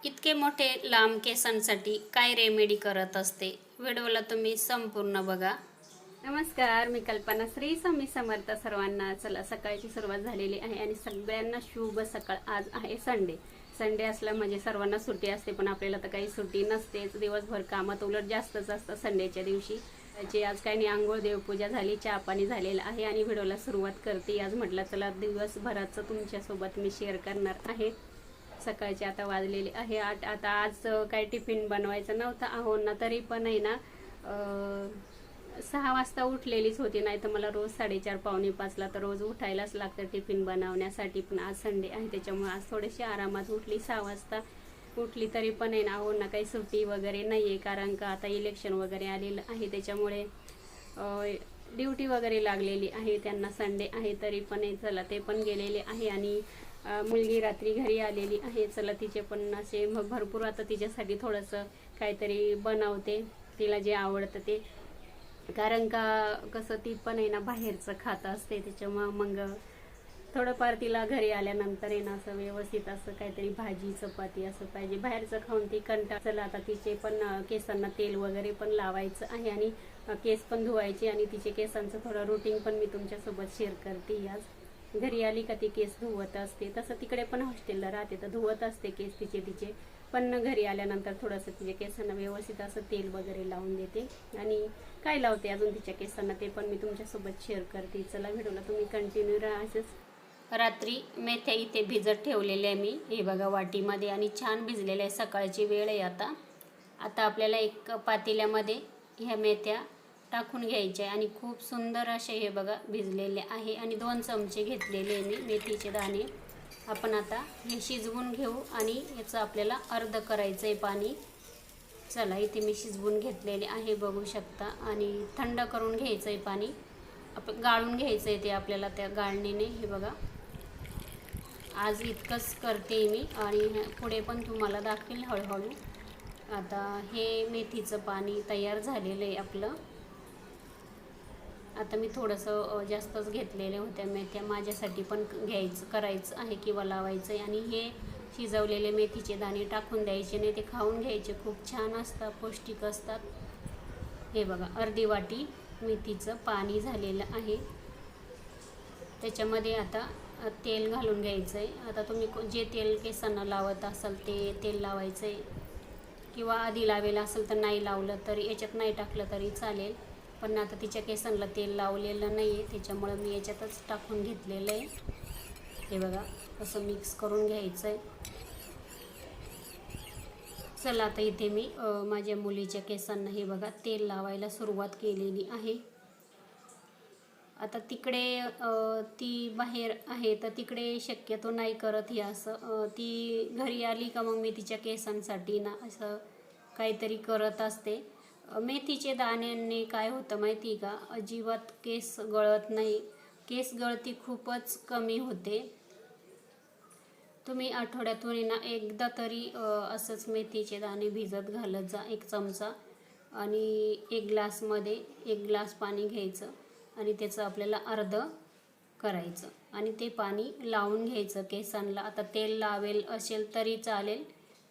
इतके मोठे लांब केसांसाठी काय रेमेडी करत असते, व्हिडिओला तुम्ही संपूर्ण बघा। नमस्कार, मी कल्पना। श्री स्वामी समर्थ सर्वांना। चला, सकाळची सुरुवात झालेली आहे आणि सगळ्यांना शुभ सकाळ। आज आहे संडे। संडे असला म्हणजे सर्वांना सुट्टी असते, पण आपल्याला तर काही सुट्टी नसतेच। दिवसभर कामात उलट जास्तच असतं संडेच्या दिवशी। त्याची आज काही नाही, आंघोळ देवपूजा झाली, चहा पाणी झालेलं आहे आणि व्हिडिओला सुरुवात करते। आज म्हटलं चला दिवसभराचं तुमच्यासोबत मी शेअर करणार आहे। सकाळचे आता वाजलेले आहे 8। आता आज काही टिफिन बनवायचं नव्हतं आहो ना, तरी पण आहे ना 6 वाजता उठलेलीच होती। नाही तर मला रोज 4:30 पावणे 5ला तर रोज उठायलाच लागतं टिफिन बनवण्यासाठी। पण आज संडे आहे त्याच्यामुळे आज थोडीशी आरामात उठली। 6 वाजता उठली तरी पण आहे ना आहो ना काही सुट्टी वगैरे नाही आहे, कारण का आता इलेक्शन वगैरे आलेलं आहे त्याच्यामुळे ड्युटी वगैरे लागलेली आहे त्यांना। संडे आहे तरी पण चला ते पण गेलेले आहे आणि मुलगी रात्री घरी आलेली आहे। चला तिचे पण असे मग भरपूर आता तिच्यासाठी थोडंसं काहीतरी बनवते, तिला जे आवडतं ते। कारण का कसं ती पण आहे ना बाहेरचं खात असते, त्याच्यामुळं मग थोडंफार तिला घरी आल्यानंतर आहे ना असं व्यवस्थित असं काहीतरी भाजी चपाती असं पाहिजे। बाहेरचं खाऊन ती कंटाळ। चला आता तिचे पण केसांना तेल वगैरे पण लावायचं आहे आणि केस पण धुवायचे आणि तिचे केसांचं थोडं रुटीन पण मी तुमच्यासोबत शेअर करते। आज घरी आली का ती केस धुवत असते, तसं तिकडे पण हॉस्टेलला राहते तर धुवत असते केस तिचे। पण घरी आल्यानंतर थोडंसं तिच्या केसांना व्यवस्थित असं तेल वगैरे लावून देते आणि काय लावते अजून तिच्या केसांना ते पण मी तुमच्यासोबत शेअर करते। चला, व्हिडिओला तुम्ही कंटिन्यू राहा। असंच रात्री मेथ्या इथे भिजत ठेवलेले आहे मी, हे बघा वाटीमध्ये, आणि छान भिजलेले आहे। सकाळची वेळ आहे आता आपल्याला एक पातेल्यामध्ये ह्या मेथ्या टाकून घ्यायचे आणि खूप सुंदर असे हे बघा भिजलेले आहे। आणि 2 चमचे घेतलेले मी मेथीचे दाणे। आपण आता हे शिजवून घेऊ आणि याचं आपल्याला अर्ध करायचं आहे पाणी। चला, इथे मी शिजवून घेतलेले आहे बघू शकता, आणि थंड करून घ्यायचं आहे पाणी। आपण गाळून घ्यायचं आहे ते आपल्याला त्या गाळणीने। हे बघा आज इतकंच करते मी आणि पुढे पण तुम्हाला दाखवेल हळूहळू। आता हे मेथीचं पाणी तयार झालेलं आहे आपलं। आता मी थोडंसं जास्तच घेतलेल्या होत्या मेथ्या, माझ्यासाठी पण करायचं आहे किंवा लावायचं आहे। आणि हे शिजवलेले मेथीचे दाणे टाकून द्यायचे, नाही ते खाऊन घ्यायचे, खूप छान असतात, पौष्टिक असतात। हे बघा अर्धी वाटी मेथीचं पाणी झालेलं आहे। त्याच्यामध्ये आता तेल घालून घ्यायचं आहे। आता तुम्ही जे तेल केसांना लावत असाल ते तेल लावायचं आहे, किंवा आधी लावेल असेल तर नाही लावलं तरी, याच्यात नाही टाकलं तरी चालेल। पण आता तिच्या केसांना तेल लावलेलं नाही आहे त्याच्यामुळं मी याच्यातच टाकून घेतलेलं आहे। हे बघा असं मिक्स करून घ्यायचं आहे। चला, आता इथे मी माझ्या मुलीच्या केसांना हे बघा तेल लावायला सुरुवात केलेली आहे। आता तिकडे ती बाहेर आहे तर तिकडे शक्यतो नाही करत हे असं। ती घरी आली का मग मी तिच्या केसांसाठी ना असं काहीतरी करत असते। मेथीचे दाण्यांनी काय होतं माहिती का, अजिबात केस गळत नाही, केस गळती खूपच कमी होते। तुम्ही आठवड्यातून ना एकदा तरी असंच मेथीचे दाणे भिजत घालत जा, 1 चमचा, आणि 1 ग्लासमध्ये 1 ग्लास पाणी घ्यायचं आणि त्याचं आपल्याला अर्ध करायचं आणि ते पाणी लावून घ्यायचं केसांना। आता तेल लावेल असेल तरी चालेल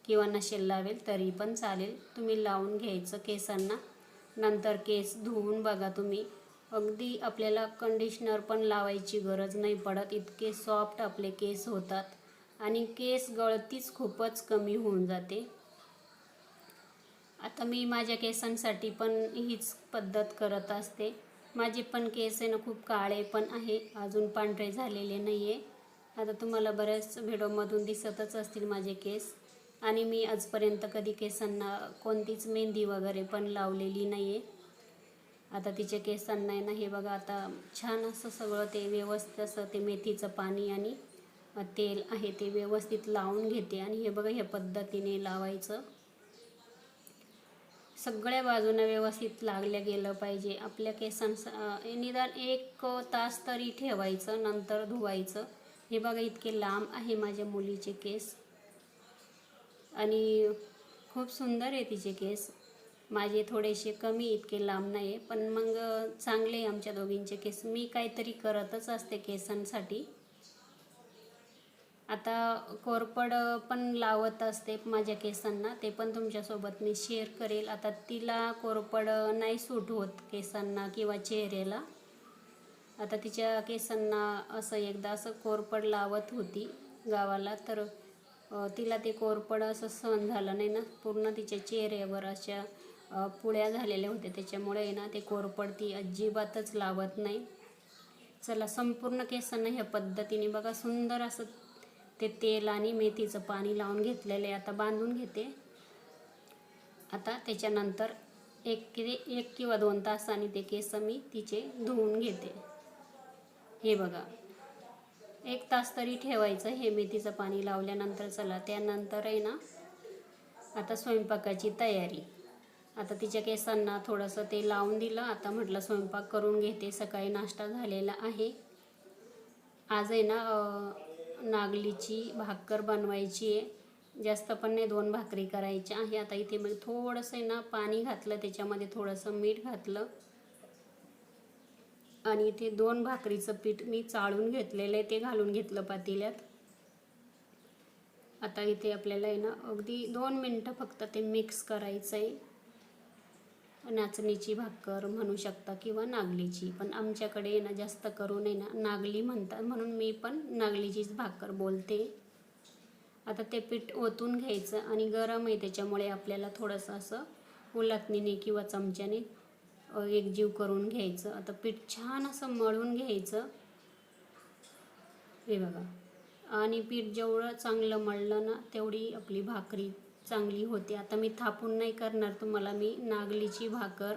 किंवा नसेल लावेल तरी पण चालेल, तुम्ही लावून घ्यायचं केसांना। नंतर केस धुवून बघा तुम्ही, अगदी आपल्याला कंडिशनर पण लावायची गरज नाही पडत, इतके सॉफ्ट आपले केस होतात आणि केस गळतीच खूपच कमी होऊन जाते। आता मी माझ्या केसांसाठी पण हीच पद्धत करत असते। माझे पण केस आहे ना खूप काळे पण आहे, अजून पांढरे झालेले नाही आहे। आता तुम्हाला बऱ्याच व्हिडिओमधून दिसतच असतील माझे केस, आणि मी आजपर्यंत कधी केसांना कोणतीच मेहंदी वगैरे पण लावलेली नाही आहे। आता तिच्या केसांना आहे ना हे बघा आता छान असं सगळं ते व्यवस्थित असं ते मेथीचं पाणी आणि तेल आहे ते व्यवस्थित लावून घेते। आणि हे बघा ह्या पद्धतीने लावायचं, सगळ्या बाजूने व्यवस्थित लागल्या गेलं पाहिजे आपल्या केसांना। निदान 1 तास तरी ठेवायचं, नंतर धुवायचं। हे बघा इतके लांब आहे माझ्या मुलीचे केस आणि खूप सुंदर आहे तिचे केस। माझे थोडेसे कमी, इतके लांब नाही आहे, पण मग चांगले आमच्या दोघींचे केस। मी काहीतरी करतच असते केसांसाठी। आता कोरपड पण लावत असते माझ्या केसांना, ते पण तुमच्यासोबत मी शेअर करेल. आता तिला कोरपड नाही सूट होत केसांना किंवा चेहऱ्याला. आता तिच्या केसांना असं एकदा असं कोरपड लावत होती गावाला, तर तिला ते कोरपड असं सहन झालं नाही ना, पूर्ण तिच्या चेहऱ्यावर अशा पुळ्या झालेल्या होत्या. त्याच्यामुळे आहे ना ते कोरपड ती अजिबातच लावत नाही. चला, संपूर्ण केसांना ह्या पद्धतीने बघा सुंदर असं ते तेल आणि मेथीचं पाणी लावून घेतलेलं आहे. आता बांधून घेते. आता त्याच्यानंतर एक किंवा 2 तासांनी ते केस मी तिचे धुवून घेते. हे बघा, 1 तास तरी ठेवायचं हे मेथीचं पाणी लावल्यानंतर. चला, त्यानंतर आहे ना आता स्वयंपाकाची तयारी. आता तिच्या केसांना थोडंसं ते लावून दिलं. आता म्हटलं स्वयंपाक करून घेते. सकाळी नाश्ता झालेला आहे. आज आहे ना नागलीची भाकर बनवायची आहे. जास्त पण नाही, 2 भाकरी करायच्या आहे. आता इथे मी थोडंसं आहे ना पाणी घातलं, त्याच्यामध्ये थोडंसं मीठ घातलं आणि इथे 2 भाकरीचं पीठ मी चाळून घेतलेलं आहे, ते घालून घेतलं पातेल्यात. आता इथे आपल्याला आहे ना अगदी 2 मिनटं फक्त ते मिक्स करायचं आहे. नाचणीची भाकर म्हणू शकता किंवा नागलीची, पण आमच्याकडे ना जास्त करून आहे ना नागली म्हणतात, म्हणून मी पण नागलीचीच भाकर बोलते. आता ते पीठ ओतून घ्यायचं आणि गरम आहे त्याच्यामुळे आपल्याला थोडंसं असं उलथणीने किंवा चमच्याने एकजीव करून घ्यायचं. आता पीठ छान असं मळून घ्यायचं. हे बघा, आणि पीठ जेवढं चांगलं मळलं ना तेवढी आपली भाकरी चांगली होते. आता मी थापून नाही करणार, तुम्हाला मी नागलीची भाकर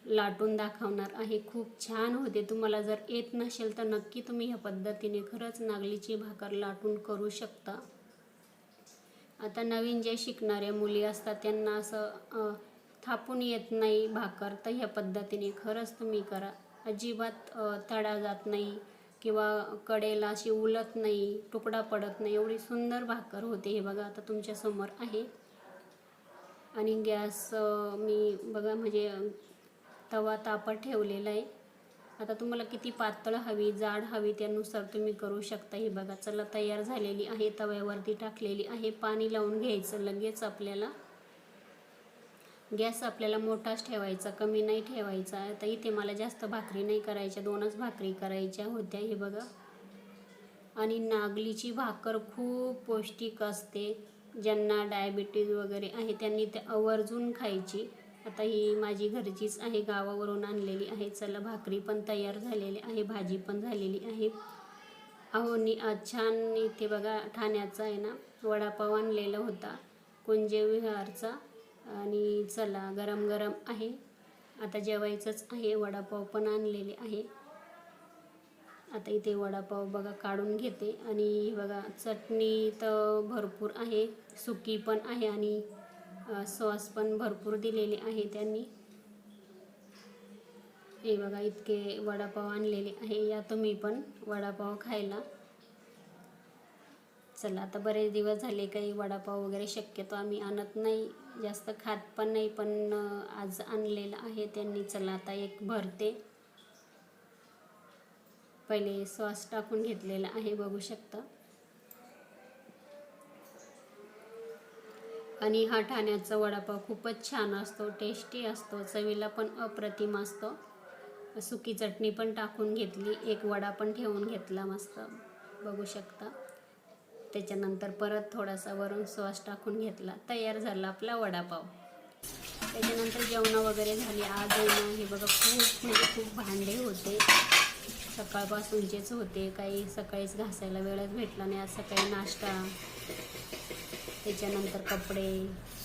लाटून दाखवणार आहे. खूप छान होते. तुम्हाला जर येत नसेल तर नक्की तुम्ही ह्या पद्धतीने खरंच नागलीची भाकर लाटून करू शकता. आता नवीन जे शिकणाऱ्या मुली असतात त्यांना असं थापून येत नाही भाकर, तर ह्या पद्धतीने खरंच तुम्ही करा. अजिबात तडा जात नाही किंवा कडेला अशी उलत नाही, तुकडा पडत नाही, एवढी सुंदर भाकर होते. हे बघा आता तुमच्यासमोर आहे. आणि गॅस मी बघा म्हणजे तवा तापत ठेवलेला आहे. आता तुम्हाला किती पातळ हवी, जाड हवी त्यानुसार तुम्ही करू शकता. हे बघा, चला तयार झालेली आहे. तव्यावरती टाकलेली आहे. पाणी लावून घ्यायचं लगेच आपल्याला. गॅस आपल्याला मोठाच ठेवायचा, कमी नाही ठेवायचा. आता इथे मला जास्त भाकरी नाही करायच्या, 2च भाकरी करायच्या होत्या. हे बघा, आणि नागलीची भाकर खूप पौष्टिक असते. ज्यांना डायबिटीज वगैरे आहे त्यांनी ते आवर्जून खायची. आता ही माझी घरचीच आहे, गावावरून आणलेली आहे. चला, भाकरी पण तयार झालेली आहे, भाजी पण झालेली आहे. छान इथे बघा ठाण्याचा आहे ना वडापाव आणलेला होता, कुंजे विहारचा. आणि चला, गरम गरम आहे. आता जेवायचंच आहे. वडापाव पण आणलेले आहे. आता इथे वडापाव बघा काढून घेते. आणि बघा चटणी तर भरपूर आहे, सुकी पण आहे आणि सॉस पण भरपूर दिलेले आहे त्यांनी. हे बघा, इतके वडापाव आणलेले आहे. या तुम्ही पण वडापाव खायला. चला, आता बरेच दिवस झाले काही वडापाव वगैरे शक्यतो आम्ही आणत नाही, जास्त खात पण नाही, पण आज आणलेलं आहे त्यांनी. चला, आता एक भरते. पहिले सॉस टाकून घेतलेला आहे, बघू शकता. आणि हा ठाण्याचा वडापाव खूपच छान असतो, टेस्टी असतो, चवीला पण अप्रतिम असतो. सुकी चटणी पण टाकून घेतली, एक वडा पण ठेवून घेतला मस्त, बघू शकता. त्याच्यानंतर परत थोडासा वरून सॉस टाकून घेतला. तयार झाला आपला वडापाव. त्याच्यानंतर जेवणं वगैरे झाली. आज हे बघा खूप भांडे होते, सकाळपासूनचेच होते. काही सकाळीच घासायला वेळच भेटला नाही. आज सकाळी नाश्ता, त्याच्यानंतर कपडे,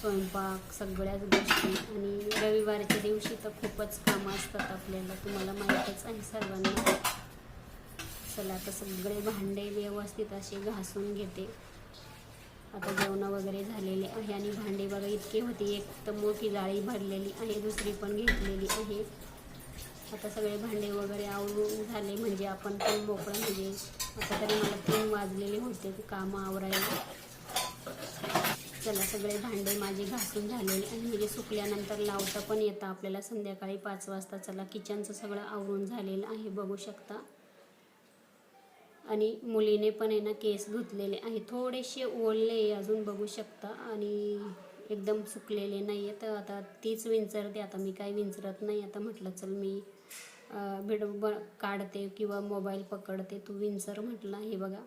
स्वयंपाक, सगळ्याच गोष्टी. आणि रविवारच्या दिवशी तर खूपच कामं असतात आपल्याला, तुम्हाला माहीतच आहे सर्वांना. चला, आता सगळे भांडे व्यवस्थित असे घासून घेते. आता जेवणं वगैरे झालेले आहे. आणि भांडे बघा इतके होते, एक तर मोठी जाळी भरलेली आहे, दुसरी पण घेतलेली आहे. आता सगळे भांडे वगैरे आवरून झाले म्हणजे आपण पण मोकळं. म्हणजे आता तरी मला 3 वाजलेले होते कामं आवरायला. चला, सगळे भांडे माझे घासून झालेले आणि म्हणजे सुकल्यानंतर लावता पण येतं आपल्याला संध्याकाळी 5 वाजता. चला, किचनचं सगळं आवरून झालेलं आहे, बघू शकता. आणि मुलीने पण आहे ना केस धुतलेले आहे, थोडेसे ओले अजून बघू शकता आणि एकदम सुकलेले नाही आहे. तर आता तीच विंचरते, आता मी काही विंचरत नाही. आता म्हटलं चल मी व्हिडिओ काढते किंवा मोबाईल पकडते, तू विंचर म्हटलं. हे बघा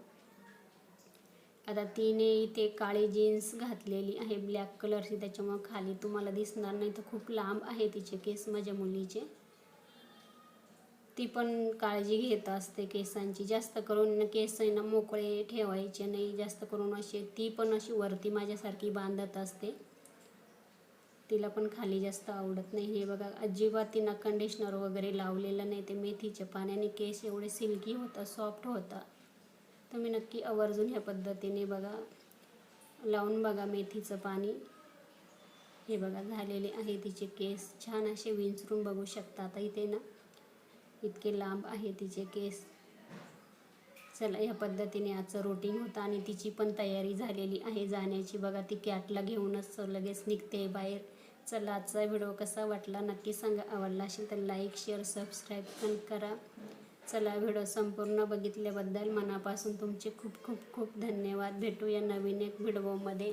आता तिने इथे काळी जीन्स घातलेली आहे ब्लॅक कलरची, त्याच्यामुळे खाली तुम्हाला दिसणार नाही. तर खूप लांब आहे तिचे केस माझ्या मुलीचे. ती पण काळजी घेत असते केसांची, जास्त करून केस आहे ना मोकळे ठेवायचे नाही, जास्त करून असे ती पण अशी वरती माझ्यासारखी बांधत असते. तिला पण खाली जास्त आवडत नाही. हे बघा अजिबात तिनं कंडिशनर वगैरे लावलेलं नाही. ते मेथीच्या पाण्याने केस एवढे सिल्की होतात, सॉफ्ट होतात. तुम्ही नक्की आवर्जून ह्या पद्धतीने बघा, लावून बघा मेथीचं पाणी. हे बघा झालेले आहे तिचे केस, छान असे विंचरून बघू शकता. आता इथे ना इतके लांब आहे तिचे केस. चला ह्या पद्धतीने आजचं रुटीन होतं आणि तिची पण तयारी झालेली आहे जाण्याची. बघा ती कॅटला घेऊनच लगेच निघते बाहेर. चला आजचा व्हिडिओ कसा वाटला नक्की सांगा. आवडला असेल तर लाईक शेअर सबस्क्राईब पण करा. चला व्हिडिओ संपूर्ण बघितल्याबद्दल मनापासून तुमचे खूप खूप खूप धन्यवाद. भेटूया नवीन एक व्हिडिओमध्ये.